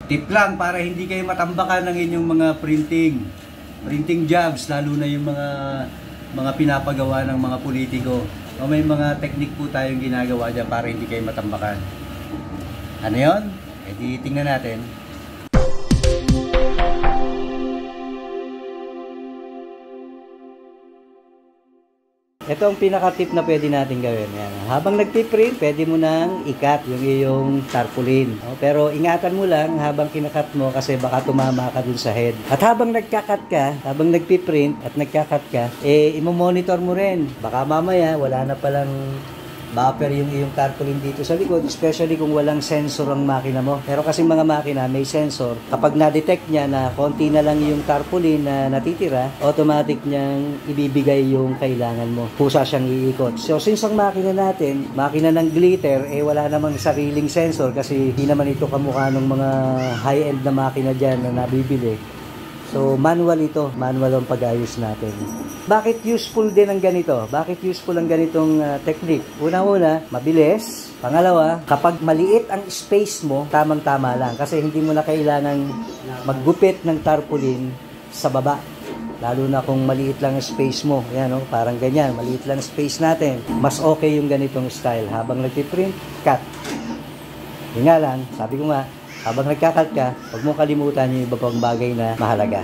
Tip lang para hindi kayo matambakan ng inyong mga printing jobs, lalo na yung mga pinapagawa ng mga politiko. O may mga technique po tayong ginagawa dyan para hindi kayo matambakan. Ano yun? E di tingnan natin. Ito ang pinaka-tip na pwede natin gawin. Yan. Habang nagpiprint, pwede mo nang i-cut yung iyong tarpaulin. Pero ingatan mo lang habang kinakat mo kasi baka tumama ka dun sa head. At habang nagkakat ka, habang nagpiprint at nagkakat ka, imo-monitor mo rin. Baka mamaya wala na palang buffer yung iyong tarpaulin dito sa likod, especially kung walang sensor ang makina mo. Pero kasi mga makina may sensor, kapag na-detect niya na konti na lang yung tarpaulin na natitira, automatic niyang ibibigay yung kailangan mo. Pusa siyang iikot. So since ang makina natin, makina ng glitter, wala namang sariling sensor kasi hindi naman ito kamukha ng mga high-end na makina dyan na nabibili. So, manual ito. Manual ang pag-ayos natin. Bakit useful din ang ganito? Bakit useful ang ganitong technique? Una-una, mabilis. Pangalawa, kapag maliit ang space mo, tamang-tama lang. Kasi hindi mo na kailangan maggupit ng tarpaulin sa baba. Lalo na kung maliit lang ang space mo. Yan, no? Parang ganyan. Maliit lang ang space natin. Mas okay yung ganitong style. Habang nagpiprint, cut. Yun nga lang, sabi ko nga, habang nagkakat ka, huwag mong kalimutan yung iba pang bagay na mahalaga.